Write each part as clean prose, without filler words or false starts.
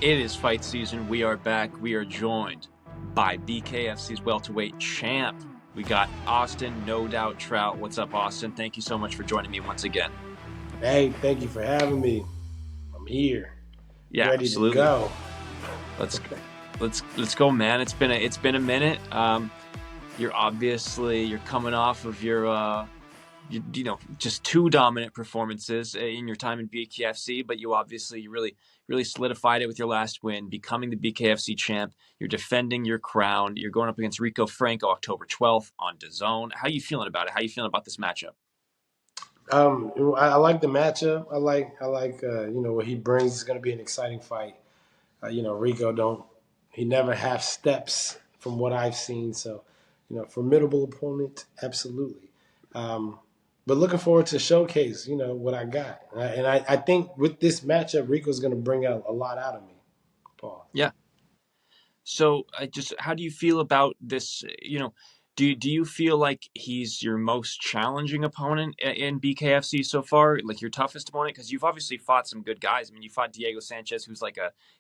It is fight season. We are back. We are joined by BKFC's welterweight champ. We got Austin, no doubt Trout. What's up, Austin? Thank you so much for joining me once again. Hey, thank you for having me. I'm here, Yeah, ready to absolutely. go. Let's go, man. It's been a minute. You're coming off of your just two dominant performances in your time in BKFC, but you obviously really solidified it with your last win, becoming the BKFC champ. You're defending your crown. You're going up against Rico Franco October 12th on DAZN. How are you feeling about it? How are you feeling about this matchup? I like the matchup. I like what he brings. It's going to be an exciting fight. Rico he never half steps from what I've seen. So, formidable opponent, absolutely. But looking forward to showcase, what I got. And I think with this matchup, Rico's going to bring out a lot out of me, Paul. Yeah. So how do you feel about this? Do you feel like he's your most challenging opponent in BKFC so far? Like your toughest opponent? Because you've obviously fought some good guys. I mean, you fought Diego Sanchez, who's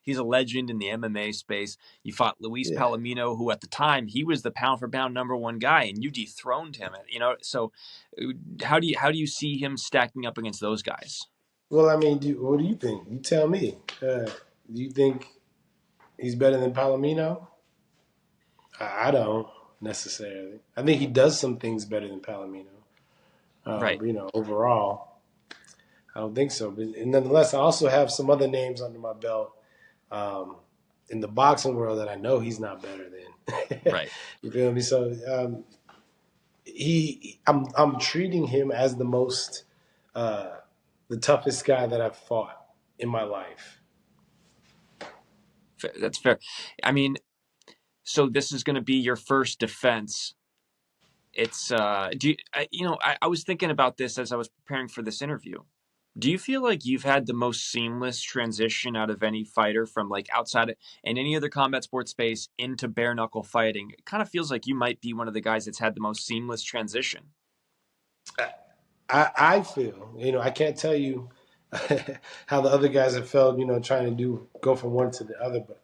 he's a legend in the MMA space. You fought Luis Yeah. Palomino, who at the time he was the pound for pound #1 guy, and you dethroned him. So how do you see him stacking up against those guys? Well, I mean, what do you think? You tell me. Do you think he's better than Palomino? I don't necessarily. I think he does some things better than Palomino. Right. Overall, I don't think so. But nonetheless, I also have some other names under my belt in the boxing world that I know he's not better than. Right. You feel me? So I'm treating him as the toughest guy that I've fought in my life. That's fair. I mean, so this is going to be your first defense. It's I was thinking about this as I was preparing for this interview. Do you feel like you've had the most seamless transition out of any fighter from like outside of, in any other combat sports space into bare knuckle fighting? It kind of feels like you might be one of the guys that's had the most seamless transition. I feel, I can't tell you how the other guys have felt, trying to go from one to the other, but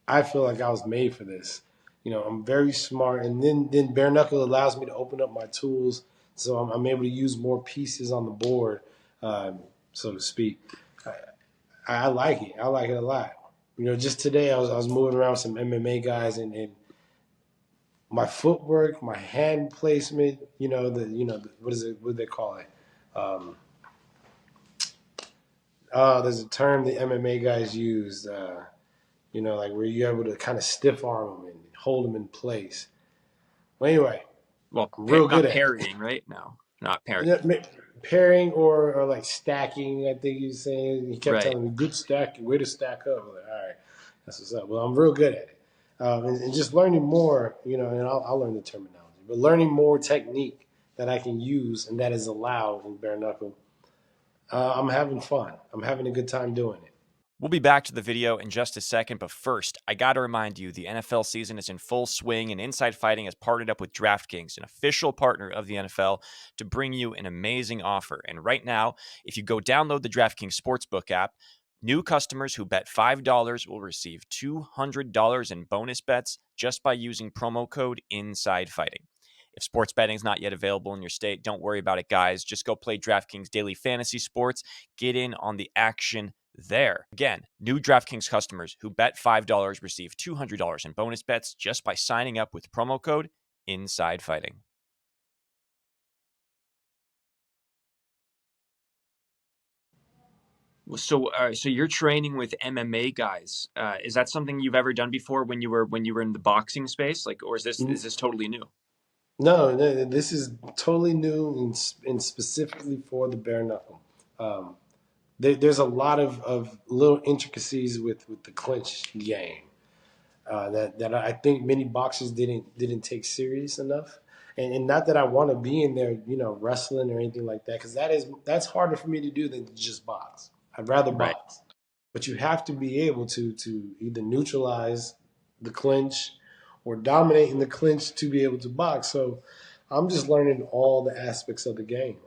I feel like I was made for this. I'm very smart, and then bare knuckle allows me to open up my tools, so I'm able to use more pieces on the board, so to speak. I like it. I like it a lot. Just today I was moving around with some MMA guys, and my footwork, my hand placement, what is it? What do they call it? There's a term the MMA guys use. Like where you're able to kind of stiff arm them and hold them in place. Well, anyway, Well, real good not at parrying, right? No, not parrying. it. Pairing or like stacking, I think he was saying. He kept Right. telling me, good stacking, way to stack up. I'm like, all right, that's what's up. Well, I'm real good at it. And just learning more, and I'll learn the terminology, but learning more technique that I can use and that is allowed in bare knuckle. I'm having fun. I'm having a good time doing it. We'll be back to the video in just a second, but first, I got to remind you the NFL season is in full swing, and Inside Fighting has partnered up with DraftKings, an official partner of the NFL, to bring you an amazing offer. And right now, if you go download the DraftKings Sportsbook app, new customers who bet $5 will receive $200 in bonus bets just by using promo code Inside Fighting. If sports betting is not yet available in your state, don't worry about it, guys. Just go play DraftKings Daily Fantasy Sports. Get in on the action there. Again, new DraftKings customers who bet $5 receive $200 in bonus bets just by signing up with promo code Inside Fighting. So you're training with MMA guys. Is that something you've ever done before when you were in the boxing space? Or is this totally new? No, this is totally new and specifically for the bare knuckle. There's a lot of little intricacies with the clinch game that I think many boxers didn't take serious enough. And not that I want to be in there, wrestling or anything like that, because that's harder for me to do than to just box. I'd rather Right. box, but you have to be able to either neutralize the clinch or dominate in the clinch to be able to box. So I'm just learning all the aspects of the game.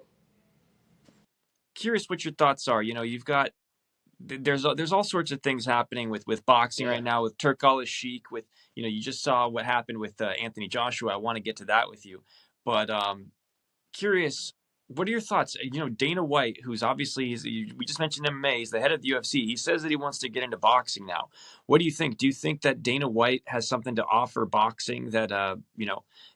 Curious what your thoughts are. You've got there's all sorts of things happening with boxing Yeah. right now, with Turk Sheik, with you just saw what happened with Anthony Joshua. I want to get to that with you, but curious, what are your thoughts? Dana White, who's obviously we just mentioned MMA, he's the head of the UFC. He says that he wants to get into boxing now. What do you think? Do you think that Dana White has something to offer boxing that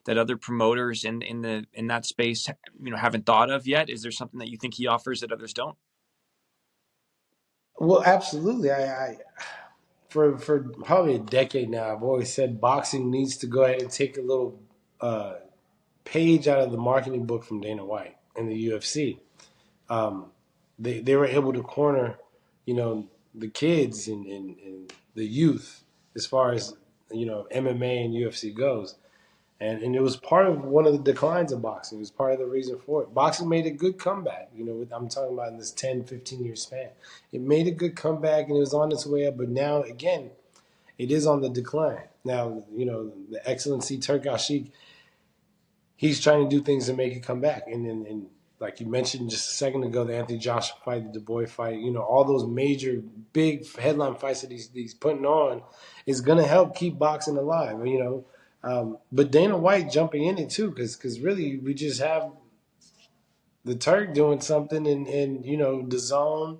that other promoters in that space haven't thought of yet? Is there something that you think he offers that others don't? Well, absolutely. I for probably a decade now, I've always said boxing needs to go ahead and take a little uh, page out of the marketing book from Dana White and the UFC. Um, they were able to corner, the kids and the youth as far as MMA and UFC goes. And it was part of one of the declines of boxing. It was part of the reason for it. Boxing made a good comeback, I'm talking about in this 10, 15-year span. It made a good comeback and it was on its way up, but now, again, it is on the decline. Now, the Excellency Turk Sheik, he's trying to do things to make it come back. And like you mentioned just a second ago, the Anthony Joshua fight, the Dubois fight, all those major, big headline fights that he's putting on is going to help keep boxing alive. But Dana White jumping in it too, because really we just have the Turk doing something, and the zone.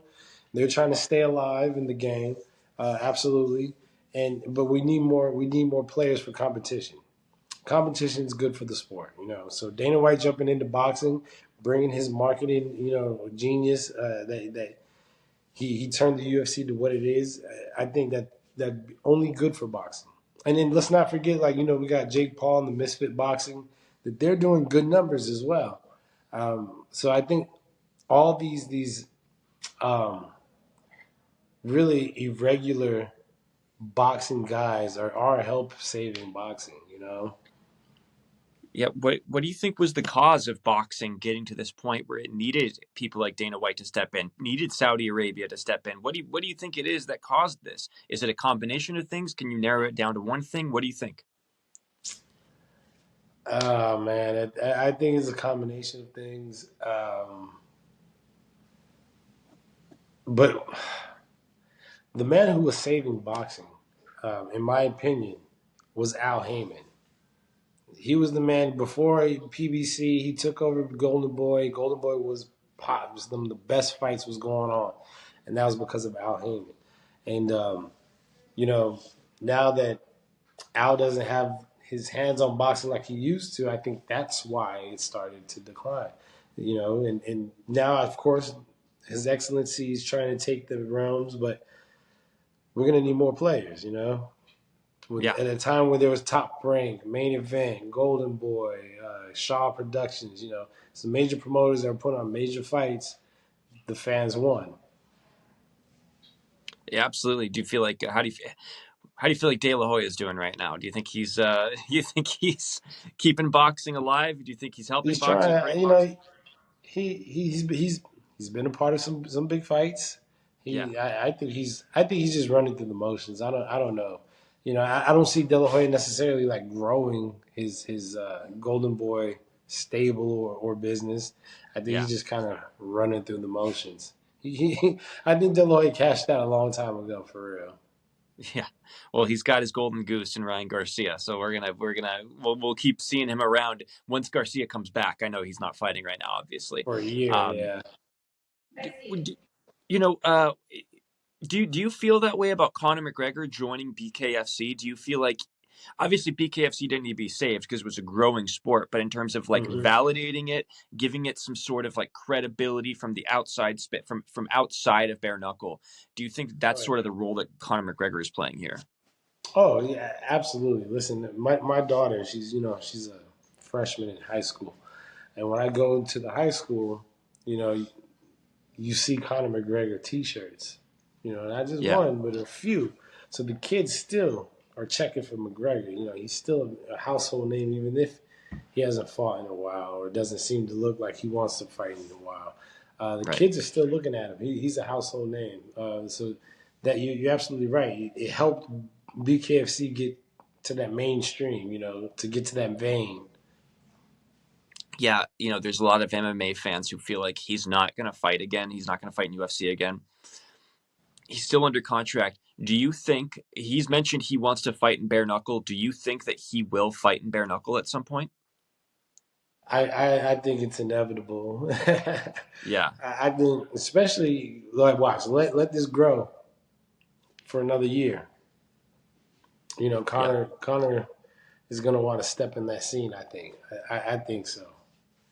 They're trying to stay alive in the game, absolutely. But we need more. We need more players for competition. Competition is good for the sport. So Dana White jumping into boxing, bringing his marketing, genius that he turned the UFC to what it is. I think that only good for boxing. And then let's not forget, we got Jake Paul and the Misfit Boxing, that they're doing good numbers as well. So I think all these really irregular boxing guys are help saving boxing. Yeah, what do you think was the cause of boxing getting to this point where it needed people like Dana White to step in, needed Saudi Arabia to step in? What do you think it is that caused this? Is it a combination of things? Can you narrow it down to one thing? What do you think? Oh man, I think it's a combination of things. But the man who was saving boxing, in my opinion, was Al Heyman. He was the man before PBC. He took over Golden Boy. Golden Boy was pop. Was the best fights was going on, and that was because of Al Heyman. And you know, now that Al doesn't have his hands on boxing like he used to, I think that's why it started to decline. And now of course His Excellency is trying to take the realms, but we're gonna need more players. Yeah, At a time when there was Top Rank, Main Event, Golden Boy, Shaw Productions, some major promoters that were putting on major fights, the fans won. yeah, absolutely. Do you feel like how do you feel like De La Hoya is doing right now? Do you think he's you think he's keeping boxing alive? Do you think he's helping He's boxing, trying hurting to, boxing? he's been a part of some big fights. Yeah, I think he's just running through the motions. I don't know. I don't see De La Hoya necessarily like growing his Golden Boy stable or business. I think yeah. he's just kind of running through the motions. I think De La Hoya cashed out a long time ago for real. Yeah. Well, he's got his golden goose in Ryan Garcia, so we'll keep seeing him around once Garcia comes back. I know he's not fighting right now, obviously. For a year, Um, yeah. do, you know, uh, do you feel that way about Conor McGregor joining BKFC? Do you feel like obviously BKFC didn't need to be saved because it was a growing sport, but in terms of like hmm validating it, giving it some sort of like credibility from the outside from outside of bare knuckle, do you think that's sort of the role that Conor McGregor is playing here? Oh yeah, absolutely. Listen, my daughter, she's a freshman in high school, and when I go into the high school, you know, you see Conor McGregor T-shirts. Not just Yeah, one, but a few. So the kids still are checking for McGregor. He's still a household name, even if he hasn't fought in a while or doesn't seem to look like he wants to fight in a while. The right. kids are still looking at him. He's a household name. So that you're absolutely right. It helped BKFC get to that mainstream. To get to that vein. Yeah, there's a lot of MMA fans who feel like he's not going to fight again. He's not going to fight in UFC again. He's still under contract. Do you think he's mentioned he wants to fight in bare knuckle? Do you think that he will fight in bare knuckle at some point? I think it's inevitable. Yeah, I think, especially like watch, let this grow for another year. You know, yeah. Connor is going to want to step in that scene. I think so.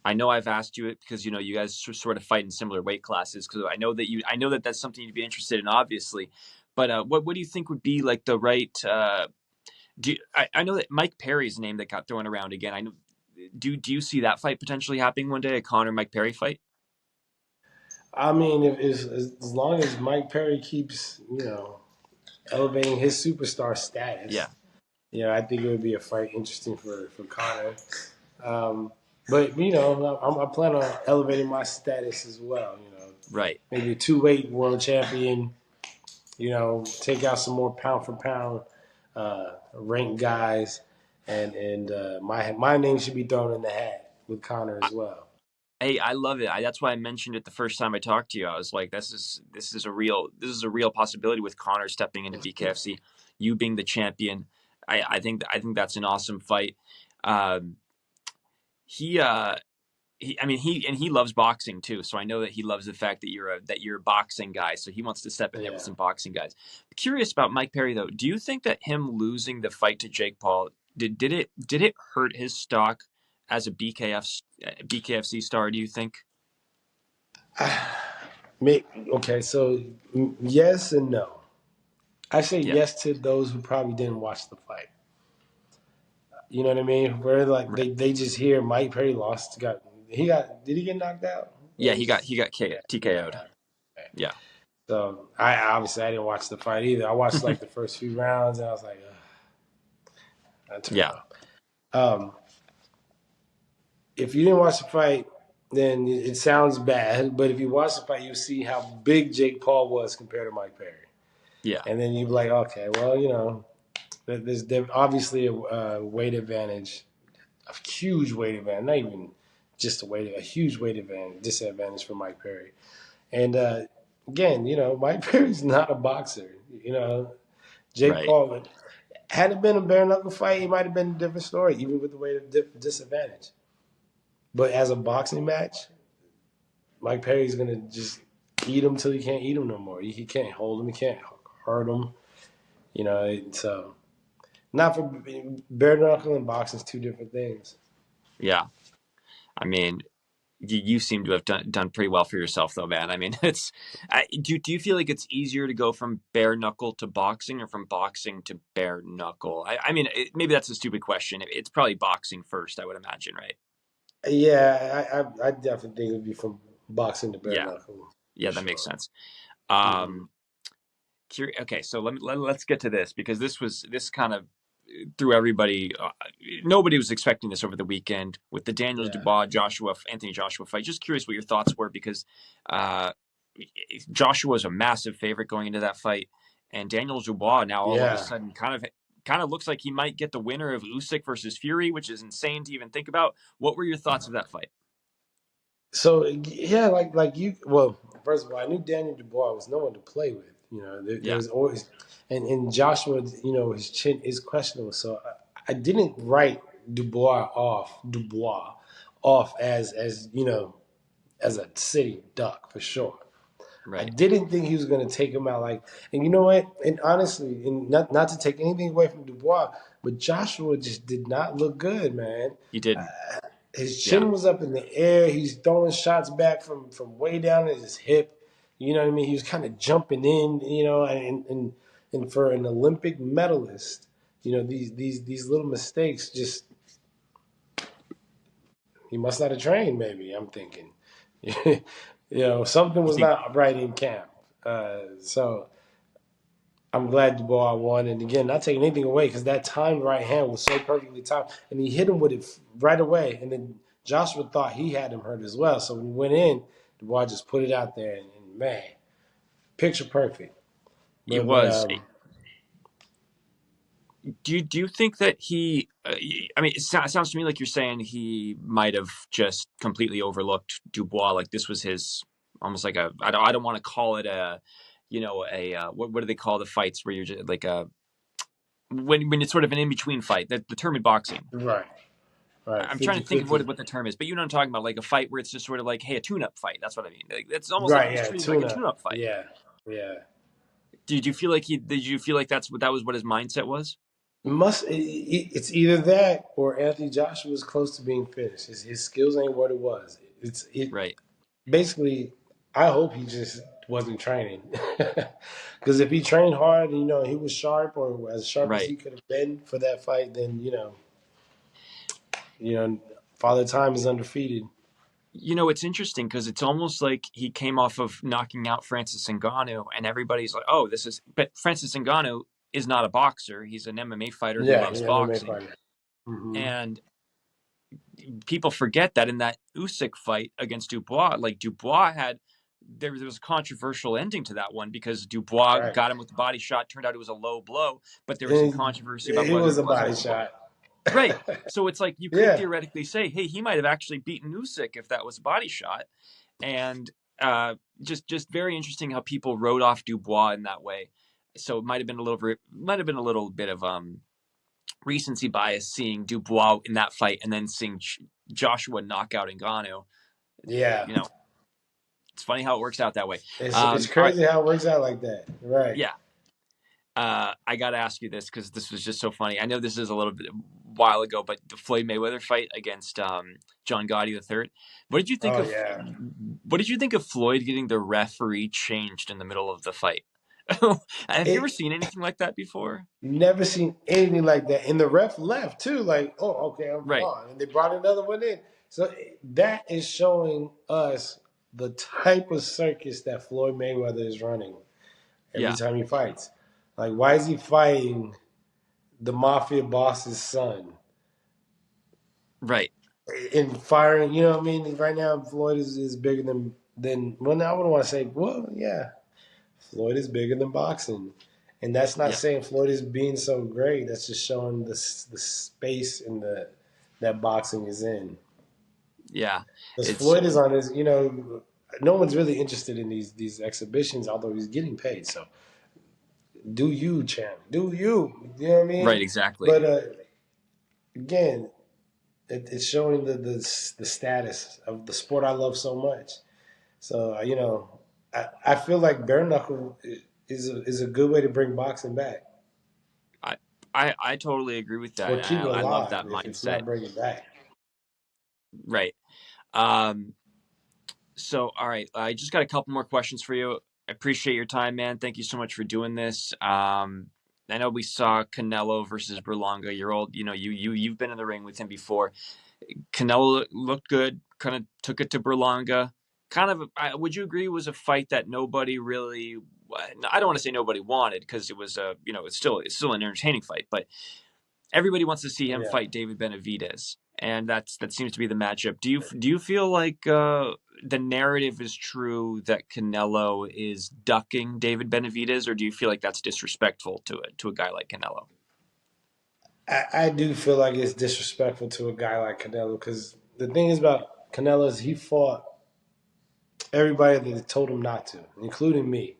I know I've asked you it because you guys sort of fight in similar weight classes. Because I know that that's something you'd be interested in, obviously. But what do you think would be like the right? I know that Mike Perry's name that got thrown around again. I know. Do you see that fight potentially happening one day? A Conor Mike Perry fight? I mean, if as long as Mike Perry keeps elevating his superstar status, Yeah, I think it would be a fight interesting for Connor. Um, but I plan on elevating my status as well. right. Maybe a 2-weight world champion. Take out some more pound for pound ranked guys, and my name should be thrown in the hat with Connor as well. Hey, I love it. That's why I mentioned it the first time I talked to you. I was like, this is a real possibility with Connor stepping into BKFC, you being the champion. I think that's an awesome fight. Um, he I mean he loves boxing too, so I know that he loves the fact that you're a boxing guy, so he wants to step in there with Yeah. some boxing guys. Curious about Mike Perry though. Do you think that him losing the fight to Jake Paul did it hurt his stock as a BKFC star? Do you think? Okay, so yes and no. I say Yeah, yes to those who probably didn't watch the fight. You know what I mean? Where like right. they just hear Mike Perry lost. Did he get knocked out? Yeah, he got TKO'd. Yeah. Yeah, So I didn't watch the fight either. I watched like the first few rounds and I was like, I turned yeah, off. Um, if you didn't watch the fight, then it sounds bad. But if you watch the fight, you see how big Jake Paul was compared to Mike Perry, yeah, and then you'd be like, okay, well, there's obviously a weight advantage, a huge weight advantage, not even just a huge weight advantage, disadvantage for Mike Perry. And again, Mike Perry's not a boxer. Jake right. Paul, had it been a bare knuckle fight, it might have been a different story, even with the weight of disadvantage. But as a boxing match, Mike Perry's gonna just eat him till he can't eat him no more. He can't hold him. He can't hurt him. So not for bare knuckle and boxing is two different things. Yeah. I mean, you seem to have done pretty well for yourself, though, man. I mean, do you feel like it's easier to go from bare knuckle to boxing, or from boxing to bare knuckle? I mean, maybe that's a stupid question. It's probably boxing first, I would imagine, right? Yeah, I definitely think it would be from boxing to bare Yeah, knuckle for yeah, that makes sure. sense. Mm-hmm. Um, okay, so let's get to this, because this kind of threw everybody. Nobody was expecting this over the weekend with the Daniel Yeah, Dubois Anthony Joshua fight. Just curious what your thoughts were, because uh, Joshua was a massive favorite going into that fight, and Daniel Dubois now all of a yeah. sudden kind of looks like he might get the winner of Usyk versus Fury, which is insane to even think about. What were your thoughts of that fight? So yeah, like you. Well, first of all, I knew Daniel Dubois was no one to play with. There Yeah, was always, and Joshua, his chin is questionable. So I didn't write Dubois off as a city duck for sure. I right. didn't think he was going to take him out and you know what? And honestly, and not to take anything away from Dubois, but Joshua just did not look good, man. He didn't. His Yeah, chin was up in the air. He's throwing shots back from way down at his hip. You know what I mean? He was kind of jumping in. And for an Olympic medalist, these little mistakes just he must not have trained. Maybe I'm thinking, something you was think not right in camp. So I'm glad Dubois won. And again, not taking anything away because that timed right hand was so perfectly timed. And he hit him with it right away. And then Joshua thought he had him hurt as well. So when he went in, Dubois just put it out there. And man, picture perfect. it But was? Do you think that he? I mean, sounds to me like you're saying he might have just completely overlooked Dubois. Like this was his almost like a. I don't want to call it a. what do they call the fights where you're just like when it's sort of an in between fight? The term in boxing. Right. Right. I'm trying to think of 50-50. what the term is, but you know what I'm talking about, like a fight where it's just sort of like, hey, a tune-up fight. That's what I mean. Like, it's almost like Right. he's Yeah. treating it like a Tuna. tune-up fight. Yeah. Yeah. Did you feel like that was what his mindset was? It's either that or Anthony Joshua was close to being finished. His skills ain't what it was. It Right. basically. I hope he just wasn't training, because if he trained hard, he was sharp or as sharp as Right. he could have been for that fight, then Father Time is undefeated. It's interesting because it's almost like he came off of knocking out Francis Ngannou, and everybody's like, "Oh, But Francis Ngannou is not a boxer; he's an MMA fighter who Yeah, loves MMA boxing. fighter. Mm-hmm. And people forget that in that Usyk fight against Dubois, like Dubois there was a controversial ending to that one because Dubois Right. got him with the body shot. Turned out it was a low blow, but there was some And controversy about it whether was it a was a body low blow. shot. Right. So it's like you could Yeah. theoretically say, hey, he might have actually beaten Usyk if that was a body shot. And just very interesting how people wrote off Dubois in that way. So it might have been a little bit of recency bias seeing Dubois in that fight and then seeing Joshua knock out Ngannou. Yeah. It's funny how it works out that way. It's All right. crazy how it works out like that. Right. Yeah. I got to ask you this because this was just so funny. I know this is a little bit while ago, but the Floyd Mayweather fight against John Gotti III. What did you think Oh of? yeah. What did you think of Floyd getting the referee changed in the middle of the fight? Have you ever It seen anything like that before? never seen anything like that. And the ref left too. Like, oh, okay, I'm Right. on. And they brought another one in. So that is showing us the type of circus that Floyd Mayweather is running every time he fights. Like, why is he fighting the mafia boss's son? Right. And firing, you know what I mean? Right now, Floyd is bigger than well, now I wouldn't want to say, well, yeah, Floyd is bigger than boxing. And that's not saying Floyd is being so great. That's just showing the space in that boxing is in. Yeah. Because Floyd is on his, no one's really interested in these exhibitions, although he's getting paid. So do you, champ? Do you? You know what I mean? Right. Exactly. But again, it's showing the status of the sport I love so much. So I feel like Bare Knuckle is a good way to bring boxing back. I totally agree with that. Or keep it I love alive that if it's mindset. not bringing it back. Right. So, all right, I just got a couple more questions for you. I appreciate your time, man. Thank you so much for doing this. I know we saw Canelo versus Berlanga. You're old, you've been in the ring with him before. Canelo looked good, kind of took it to Berlanga. Would you agree it was a fight that nobody really? I don't want to say nobody wanted because it was it's still an entertaining fight, but everybody wants to see him fight David Benavidez, and that seems to be the matchup. Do you feel like the narrative is true that Canelo is ducking David Benavidez, or do you feel like that's disrespectful to a guy like Canelo? I do feel like it's disrespectful to a guy like Canelo because the thing is about Canelo is he fought everybody that told him not to, including me.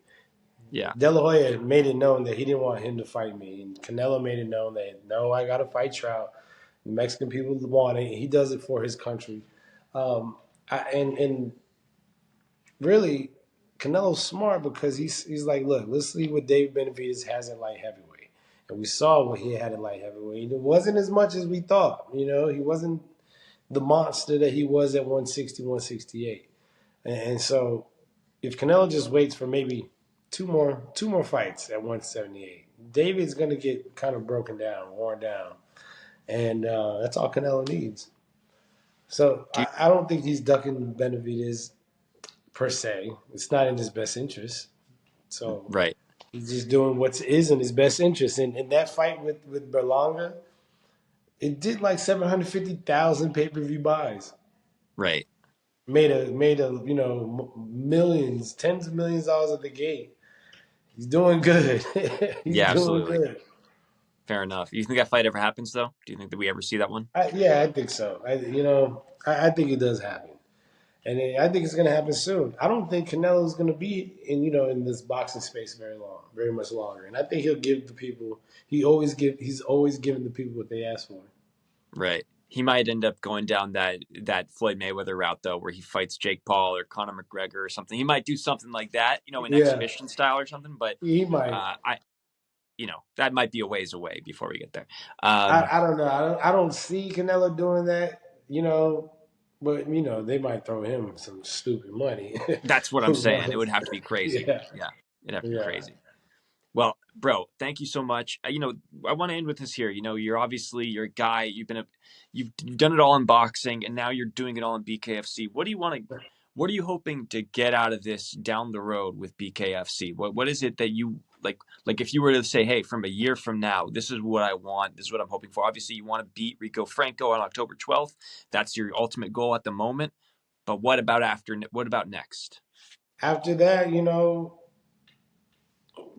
Yeah. De La Hoya made it known that he didn't want him to fight me, and Canelo made it known that no, I got to fight Trout. The Mexican people want it. He does it for his country, and really, Canelo's smart because he's like, look, let's see what David Benavidez has in light heavyweight, and we saw what he had in light heavyweight. It wasn't as much as we thought. He wasn't the monster that he was at 160, 168, and so if Canelo just waits for maybe two more fights at 178, David's going to get kind of broken down, worn down, and that's all Canelo needs. So I don't think he's ducking Benavidez per se. It's not in his best interest. So Right. he's just doing what is in his best interest. And in that fight with Berlanga, it did like 750,000 pay-per-view buys. Right. Made a millions, tens of millions of dollars at the gate. He's doing good. He's doing absolutely. good. Fair enough. You think that fight ever happens, though? Do you think that we ever see that one? I think so. I think it does happen. And I think it's going to happen soon. I don't think Canelo's going to be in this boxing space very much longer. And I think he'll give the people. He's always given the people what they ask for. Right. He might end up going down that Floyd Mayweather route though, where he fights Jake Paul or Conor McGregor or something. He might do something like that, in Yeah, exhibition style or something. But he might. I, that might be a ways away before we get there. I don't know. I don't see Canelo doing that. But they might throw him some stupid money. That's what I'm Who saying. It would knows? have to be crazy. Yeah, Yeah, it'd have to be yeah. crazy. Well, bro, thank you so much. I want to end with this here. You're a guy. You've done it all in boxing, and now you're doing it all in BKFC. What are you hoping to get out of this down the road with BKFC? What is it that you like? Like if you were to say, hey, from a year from now, this is what I want. This is what I'm hoping for. Obviously, you want to beat Rico Franco on October 12th. That's your ultimate goal at the moment. But what about after? What about next? After that,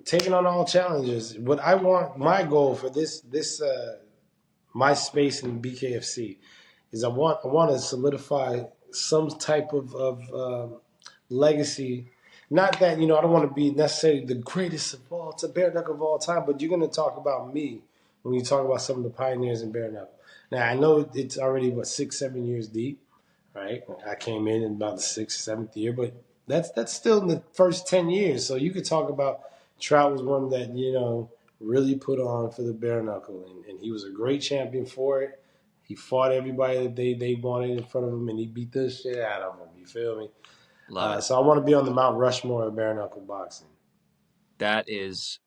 taking on all challenges. What I want, my goal for this my space in BKFC is I want to solidify some type of legacy. Not that I don't want to be necessarily the greatest of all, to bare knuckle of all time, but you're going to talk about me when you talk about some of the pioneers in bare knuckle. Now I know it's already 6-7 years deep, right? I came in about the 6th, 7th year, but that's still in the first 10 years. So you could talk about Trout was one that really put on for the bare knuckle, and he was a great champion for it. He fought everybody that they wanted in front of him, and he beat the shit out of them. You feel me? Love it. So I want to be on the Mount Rushmore of bare knuckle boxing. That is,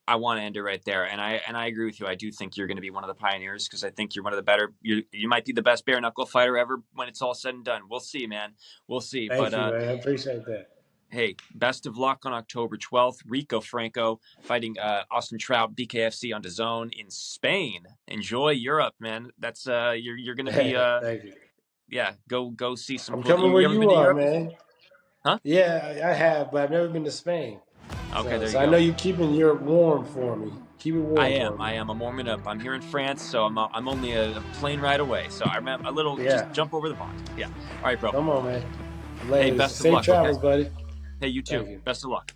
I want to end it right there. And I agree with you. I do think you're going to be one of the pioneers because I think you're one of the better. You might be the best bare knuckle fighter ever when it's all said and done. We'll see, man. We'll see. Thank But you, man. I appreciate that. hey, best of luck on October 12th. Rico Franco fighting Austin Trout, BKFC on DAZN in Spain. Enjoy Europe, man. That's you're going to be Thank you. yeah. Go see some I'm cool. coming where You ever been you to are, Europe before? man. Huh? Yeah, I have, but I've never been to Spain. Okay, there So you I know go. you're keeping Europe warm for me. Keep it I warm for am. me. I am. I'm warming up. I'm here in France, so I'm only a plane ride away. So I'm a little just Yeah. jump over the pond. Yeah. All right, bro. Come on, man. Hey, Later. best of Safe luck. Okay. travels, buddy. Hey, you too. Thank you. Best of luck.